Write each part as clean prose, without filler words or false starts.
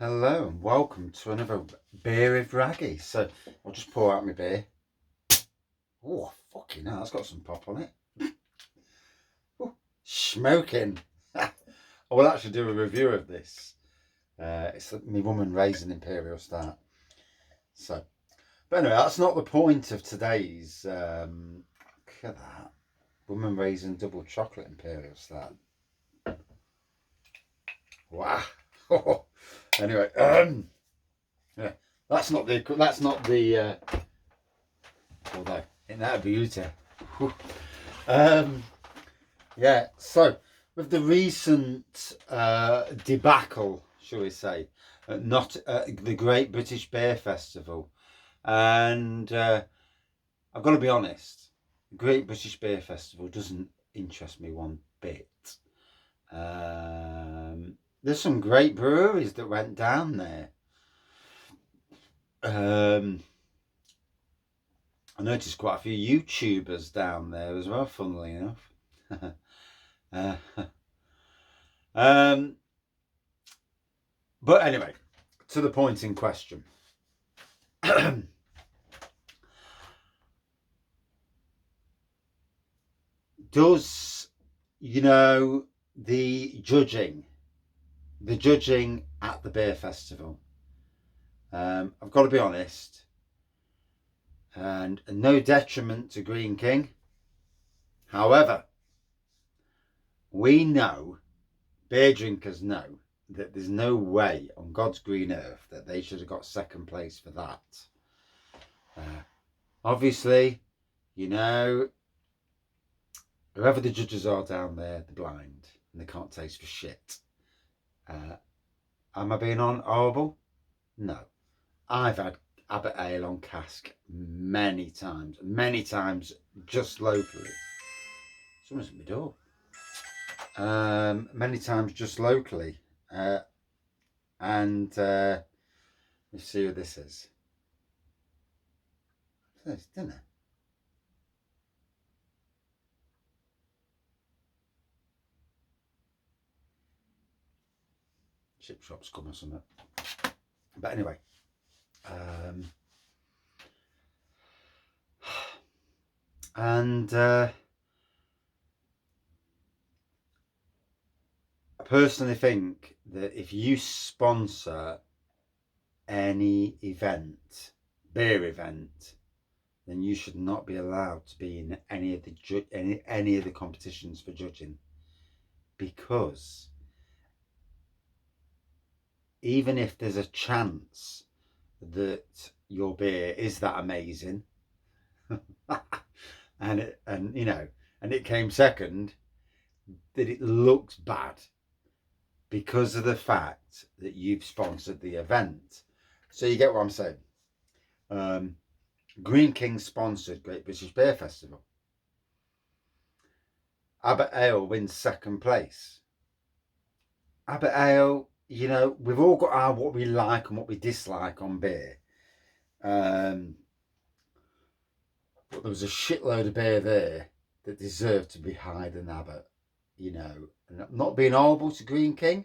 Hello and welcome to another beer with Wraggy. So I'll just pour out my beer. Oh, fucking hell, that's got some pop on it. Ooh, smoking. I will actually do a review of this. It's my woman raising Imperial Stout. So, but anyway, that's not the point of today's. Look at that. Woman raising double chocolate Imperial Stout. Wow. Anyway, yeah, that's not the although in that beauty. Yeah, so with the recent debacle, shall we say, not the Great British Beer Festival, and I've got to be honest, the Great British Beer Festival doesn't interest me one bit. There's some great breweries that went down there. I noticed quite a few YouTubers down there as well, funnily enough. uh, um, but anyway, to the point in question. Does, the judging at the beer festival, I've got to be honest, and no detriment to Green King. However, we know, beer drinkers know, that there's no way on God's green earth that they should have got second place for that. Obviously, whoever the judges are down there, they're blind and they can't taste for shit. Am I being horrible? No. I've had Abbott Ale on cask many times just locally. Someone's at my door. Many times just locally. And let's see who this is. It's dinner. Chip shop's come or something. But anyway. I personally think that if you sponsor any event, beer event, then you should not be allowed to be in any of the competitions for judging, because even if there's a chance that your beer is that amazing and it came second, that it looks bad because of the fact that you've sponsored the event. So you get what I'm saying. Green King sponsored Great British Beer Festival. Abbott Ale wins second place. Abbott Ale, we've all got what we like and what we dislike on beer. But there was a shitload of beer there that deserved to be higher than Abbott. And not being horrible to Green King,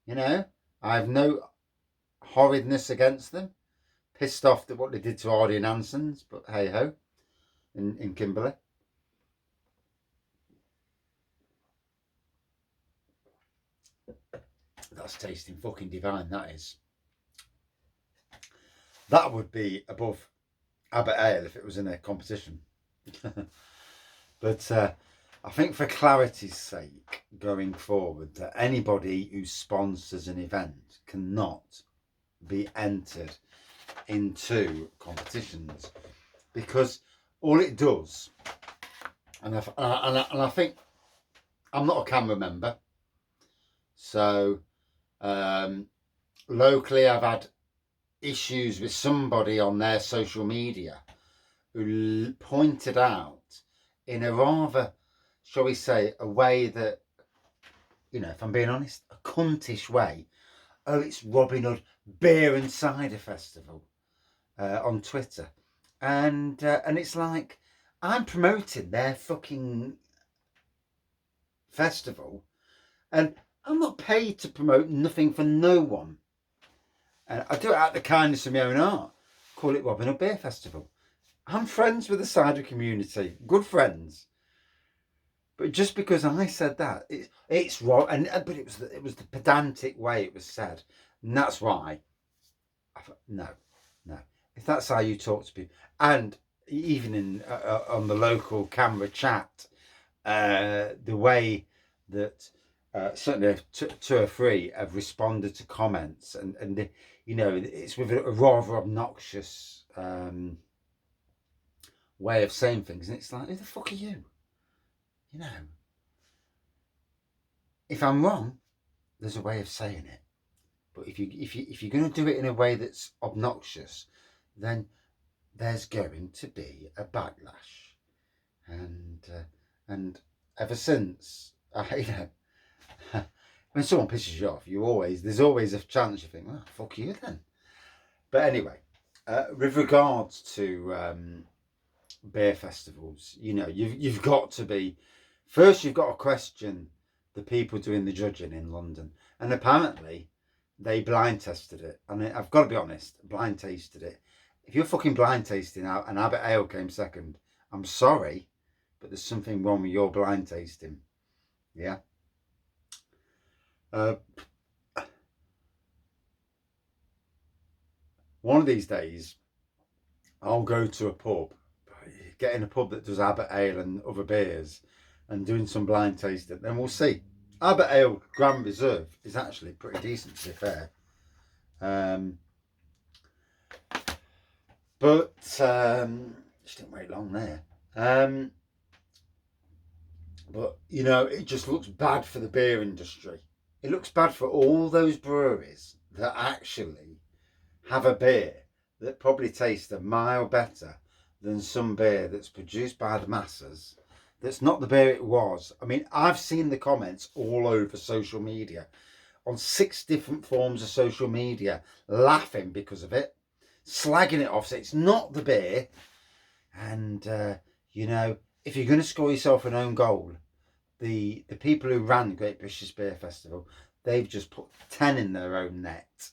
I have no horridness against them. Pissed off at what they did to Hardy and Hanson's, but hey ho, in Kimberley. That's tasting fucking divine, that is. That would be above Abbott Ale if it was in a competition. But I think for clarity's sake, going forward, that anybody who sponsors an event cannot be entered into competitions, because all it does, and I think, I'm not a Camra member, so locally I've had issues with somebody on their social media who pointed out in a rather, shall we say, a way that, if I'm being honest, a cuntish way, oh, it's Robin Hood Beer and Cider Festival on Twitter. And it's like, I'm promoting their fucking festival and I'm not paid to promote nothing for no one. And I do it out of the kindness of my own heart. Call it Robin Hood Beer Festival. I'm friends with the cider community, good friends. But just because I said that, it's wrong. But it was the pedantic way it was said, and that's why. I thought, no. If that's how you talk to people, and even in on the local Camra chat, the way that certainly two or three have responded to comments, and you know, it's with a rather obnoxious way of saying things, and it's like, who the fuck are you? You know, if I'm wrong, there's a way of saying it. But if you're going to do it in a way that's obnoxious, then there's going to be a backlash. And ever since, you know, when someone pisses you off, there's always a chance you think, well, fuck you then. But anyway, with regards to beer festivals, you know, you've got to be, first you've got to question the people doing the judging in London, and apparently they blind tested it. And I've got to be honest, blind tasted it. If you're fucking blind tasting out and Abbott Ale came second, I'm sorry, but there's something wrong with your blind tasting. Yeah. One of these days, I'll go to a pub, get in a pub that does Abbott Ale and other beers, and doing some blind tasting. Then we'll see. Abbott Ale Grand Reserve is actually pretty decent, to be fair. But just didn't wait long there. But you know, it just looks bad for the beer industry. It looks bad for all those breweries that actually have a beer that probably tastes a mile better than some beer that's produced by the masses, that's not the beer it was. I mean, I've seen the comments all over social media, on 6 different forms of social media, laughing because of it, slagging it off, so it's not the beer. And you know, if you're going to score yourself an own goal, the people who ran the Great British Beer Festival, they've just put 10 in their own net.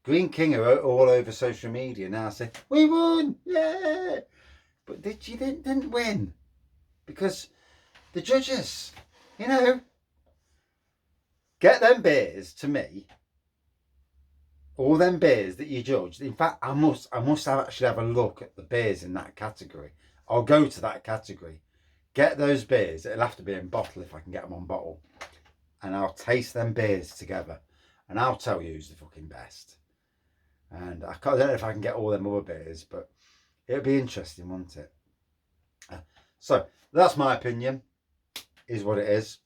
Green King are all over social media now saying, we won, yeah! But you didn't win. Because the judges, you know, get them beers to me, all them beers that you judged. In fact, I must actually have a look at the beers in that category. I'll go to that category, get those beers. It'll have to be in bottle if I can get them on bottle. And I'll taste them beers together. And I'll tell you who's the fucking best. And I don't know if I can get all them other beers, but it'll be interesting, won't it? So that's my opinion, is what it is.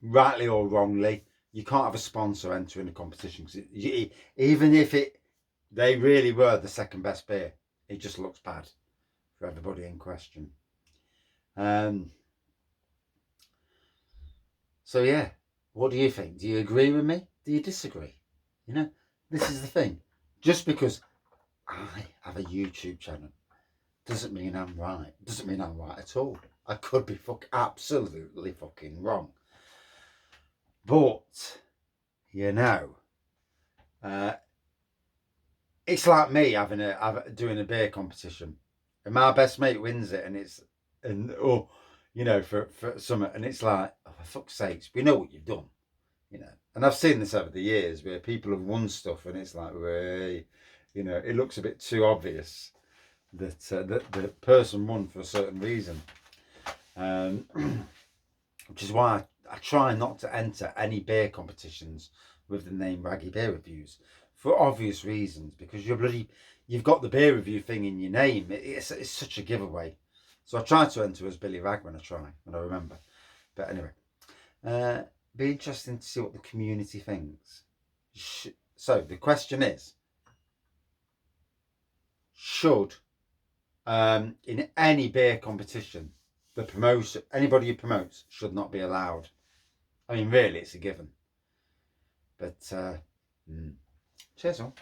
Rightly or wrongly, you can't have a sponsor entering a competition, because even if they really were the second best beer, it just looks bad for everybody in question. So yeah, what do you think? Do you agree with me? Do you disagree? You know, this is the thing. Just because I have a YouTube channel doesn't mean I'm right. Doesn't mean I'm right at all. I could be absolutely fucking wrong. But, you know, it's like me doing a beer competition, and my best mate wins it, you know, for summer, and it's like, oh, for fuck's sakes, we know what you've done, you know. And I've seen this over the years where people have won stuff, and it's like, you know, it looks a bit too obvious that the person won for a certain reason, which is why I try not to enter any beer competitions with the name Wraggy Beer Reviews, for obvious reasons, because you've got the beer review thing in your name. It's such a giveaway. So I try to enter as Billy Rag when I remember. But anyway, be interesting to see what the community thinks. So the question is, should in any beer competition, anybody who promotes should not be allowed? I mean, really, it's a given. But cheers all.